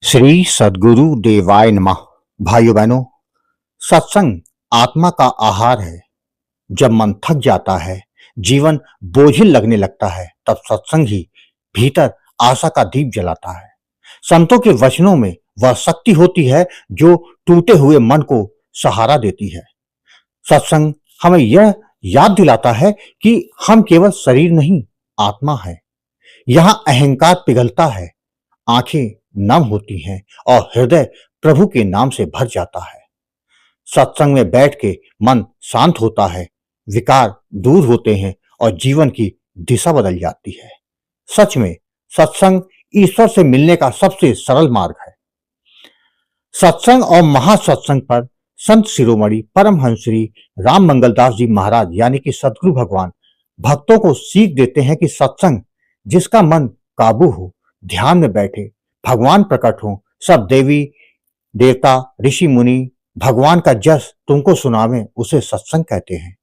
श्री सद्गुरु देवाय नमः। भाइयों बहनों, सत्संग आत्मा का आहार है। जब मन थक जाता है, जीवन बोझिल लगने लगता है, तब सत्संग ही भीतर आशा का दीप जलाता है। संतों के वचनों में वह शक्ति होती है जो टूटे हुए मन को सहारा देती है। सत्संग हमें यह याद दिलाता है कि हम केवल शरीर नहीं, आत्मा है। यहाँ अहंकार पिघलता है, आंखें नम होती हैं और हृदय प्रभु के नाम से भर जाता है। सत्संग में बैठ के मन शांत होता है, विकार दूर होते हैं और जीवन की दिशा बदल जाती है। सच में सत्संग ईश्वर से मिलने का सबसे सरल मार्ग है। सत्संग और महासत्संग पर संत शिरोमणि परमहंस श्री राम मंगलदास जी महाराज यानी कि सदगुरु भगवान भक्तों को सीख देते हैं कि सत्संग जिसका मन काबू हो, ध्यान में बैठे, भगवान प्रकट हो, सब देवी देवता ऋषि मुनि भगवान का जस तुमको सुनावे, उसे सत्संग कहते हैं।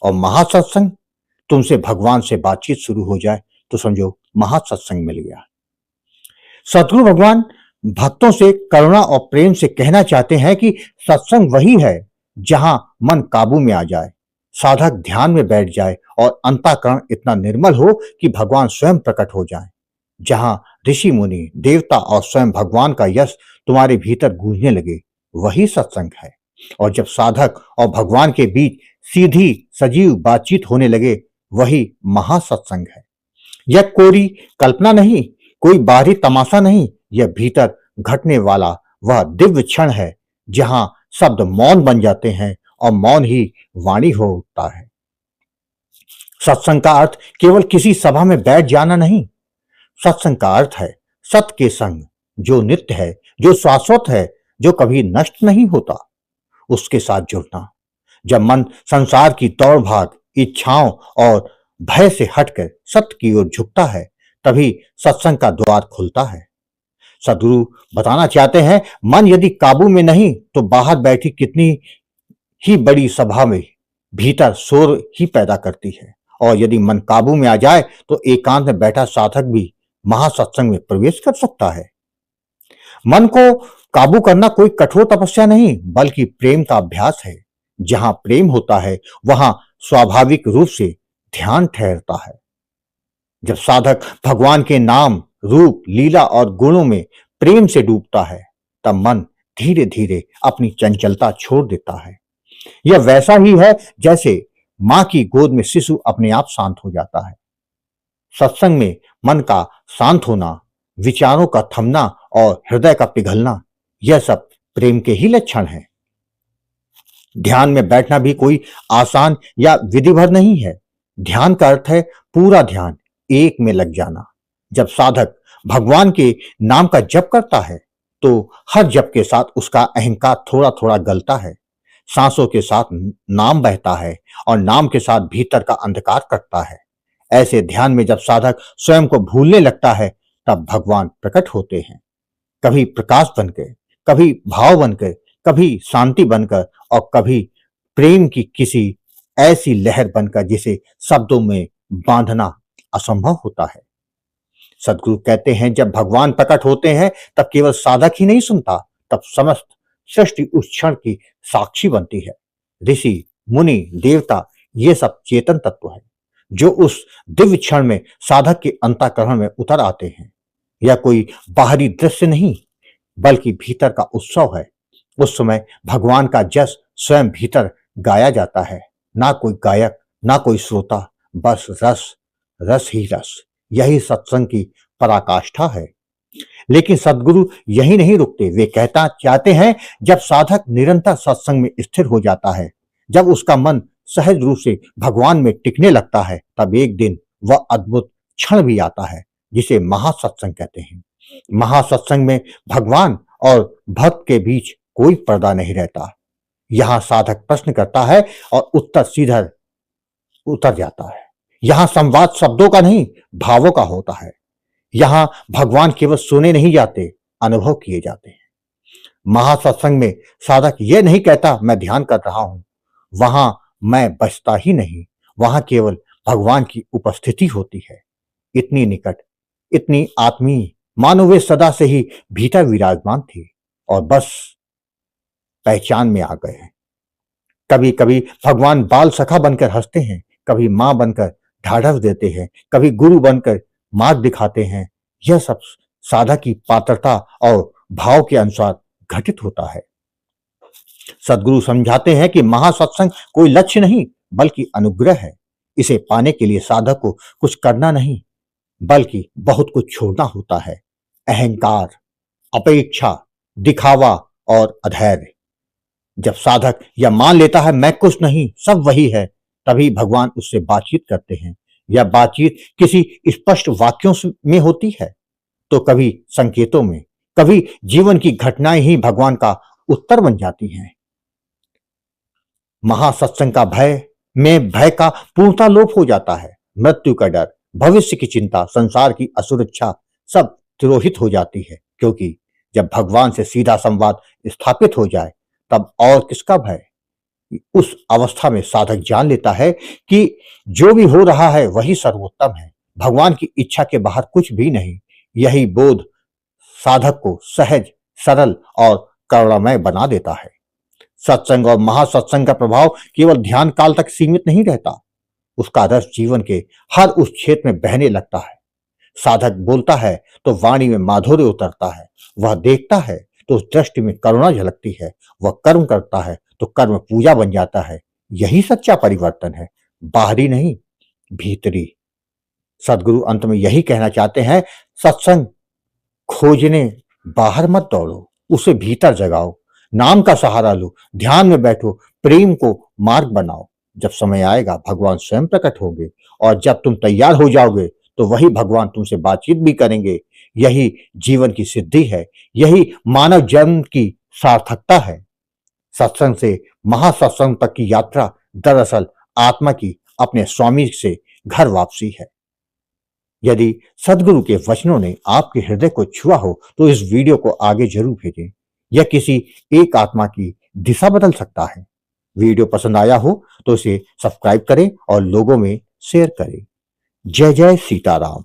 और महासत्संग, तुमसे भगवान से बातचीत शुरू हो जाए तो समझो महासत्संग मिल गया। सदगुरु भगवान भक्तों से करुणा और प्रेम से कहना चाहते हैं कि सत्संग वही है जहां मन काबू में आ जाए, साधक ध्यान में बैठ जाए और अंतःकरण इतना निर्मल हो कि भगवान स्वयं प्रकट हो जाए। जहां ऋषि मुनि देवता और स्वयं भगवान का यश तुम्हारे भीतर गूंजने लगे, वही सत्संग है। और जब साधक और भगवान के बीच सीधी सजीव बातचीत होने लगे, वही महासत्संग है। यह कोरी कल्पना नहीं, कोई बाहरी तमाशा नहीं, यह भीतर घटने वाला वह दिव्य क्षण है जहां शब्द मौन बन जाते हैं और मौन ही वाणी हो उठता है। सत्संग का अर्थ केवल किसी सभा में बैठ जाना नहीं, सत्संग का अर्थ है सत्य के संग, जो नित्य है, जो शाश्वत है, जो कभी नष्ट नहीं होता, उसके साथ जुड़ना। जब मन संसार की दौड़ भाग, इच्छाओं और भय से हटकर सत्य की ओर झुकता है, तभी सत्संग का द्वार खुलता है। सदगुरु बताना चाहते हैं, मन यदि काबू में नहीं तो बाहर बैठी कितनी ही बड़ी सभा में भीतर शोर ही पैदा करती है, और यदि मन काबू में आ जाए तो एकांत में बैठा साधक भी महासत्संग में प्रवेश कर सकता है। मन को काबू करना कोई कठोर तपस्या नहीं, बल्कि प्रेम का अभ्यास है। जहां प्रेम होता है, वहां स्वाभाविक रूप से ध्यान ठहरता है। जब साधक भगवान के नाम, रूप, लीला और गुणों में प्रेम से डूबता है, तब मन धीरे धीरे अपनी चंचलता छोड़ देता है। यह वैसा ही है जैसे मां की गोद में शिशु अपने आप शांत हो जाता है। सत्संग में मन का शांत होना, विचारों का थमना और हृदय का पिघलना, यह सब प्रेम के ही लक्षण हैं। ध्यान में बैठना भी कोई आसान या विधिभर नहीं है। ध्यान का अर्थ है पूरा ध्यान, एक में लग जाना। जब साधक भगवान के नाम का जप करता है, तो हर जप के साथ उसका अहंकार थोड़ा थोड़ा गलता है। सांसों के साथ नाम बहता है और नाम के साथ भीतर का अंधकार कटता है। ऐसे ध्यान में जब साधक स्वयं को भूलने लगता है, तब भगवान प्रकट होते हैं, कभी प्रकाश बनकर, कभी भाव बनकर, कभी शांति बनकर और कभी प्रेम की किसी ऐसी लहर बनकर जिसे शब्दों में बांधना असंभव होता है। सदगुरु कहते हैं, जब भगवान प्रकट होते हैं तब केवल साधक ही नहीं सुनता, तब समस्त सृष्टि उस क्षण की साक्षी बनती है। ऋषि मुनि देवता ये सब चेतन तत्व है जो उस दिव्य क्षण में साधक के अंतःकरण में उतर आते हैं। यह कोई बाहरी दृश्य नहीं, बल्कि भीतर का उत्सव है। उस समय भगवान का जस स्वयं भीतर गाया जाता है। ना कोई गायक, ना कोई श्रोता, बस रस, रस ही रस। यही सत्संग की पराकाष्ठा है। लेकिन सदगुरु यही नहीं रुकते, वे कहता चाहते हैं, जब साधक निरंतर सत्संग में स्थिर हो जाता है, जब उसका मन सहज रूप से भगवान में टिकने लगता है, तब एक दिन वह अद्भुत क्षण भी आता है जिसे महासत्संग कहते हैं। महासत्संग में भगवान और भक्त के बीच कोई पर्दा नहीं रहता। यहां साधक प्रश्न करता है और उत्तर सीधा उतर जाता है। यहां संवाद शब्दों का नहीं, भावों का होता है। यहां भगवान केवल सुने नहीं जाते, अनुभव किए जाते हैं। महासत्संग में साधक यह नहीं कहता मैं ध्यान कर रहा हूं, वहां मैं बचता ही नहीं, वहां केवल भगवान की उपस्थिति होती है। इतनी निकट, इतनी आत्मीय मानो वे सदा से ही भीतर विराजमान थे और बस पहचान में आ गए हैं। कभी कभी भगवान बाल सखा बनकर हंसते हैं, कभी मां बनकर ढाढ़स देते हैं, कभी गुरु बनकर मार्ग दिखाते हैं। यह सब साधक की पात्रता और भाव के अनुसार घटित होता है। सदगुरु समझाते हैं कि महासत्संग कोई लक्ष्य नहीं बल्कि अनुग्रह है। इसे पाने के लिए साधक को कुछ करना नहीं बल्कि बहुत कुछ छोड़ना होता है। अहंकार, अपेक्षा, दिखावा और अधैर्य। जब साधक यह मान लेता है मैं कुछ नहीं, सब वही है, तभी भगवान उससे बातचीत करते हैं। यह बातचीत किसी स्पष्ट वाक्यों में होती है तो कभी संकेतों में, कभी जीवन की घटनाएं ही भगवान का उत्तर बन जाती हैं। महासत्संग का भय का पूर्णता लोप हो जाता है। मृत्यु का डर, भविष्य की चिंता, संसार की असुरक्षा सब तिरोहित हो जाती है, क्योंकि जब भगवान से सीधा संवाद स्थापित हो जाए तब और किसका भय। उस अवस्था में साधक जान लेता है कि जो भी हो रहा है वही सर्वोत्तम है, भगवान की इच्छा के बाहर कुछ भी नहीं। यही बोध साधक को सहज, सरल और करुणामय बना देता है। सत्संग और महासत्संग का प्रभाव केवल ध्यान काल तक सीमित नहीं रहता, उसका रस जीवन के हर उस क्षेत्र में बहने लगता है। साधक बोलता है तो वाणी में माधुर्य उतरता है, वह देखता है तो उस दृष्टि में करुणा झलकती है, वह कर्म करता है तो कर्म पूजा बन जाता है। यही सच्चा परिवर्तन है, बाहरी नहीं, भीतरी। सदगुरु अंत में यही कहना चाहते हैं, सत्संग खोजने बाहर मत दौड़ो, उसे भीतर जगाओ, नाम का सहारा लो, ध्यान में बैठो, प्रेम को मार्ग बनाओ। जब समय आएगा भगवान स्वयं प्रकट होंगे और जब तुम तैयार हो जाओगे तो वही भगवान तुमसे बातचीत भी करेंगे। यही जीवन की सिद्धि है, यही मानव जन्म की सार्थकता है। सत्संग से महासत्संग तक की यात्रा दरअसल आत्मा की अपने स्वामी से घर वापसी है। यदि सदगुरु के वचनों ने आपके हृदय को छुआ हो तो इस वीडियो को आगे जरूर भेजें। यह किसी एक आत्मा की दिशा बदल सकता है। वीडियो पसंद आया हो तो इसे सब्सक्राइब करें और लोगों में शेयर करें। जय जय सीताराम।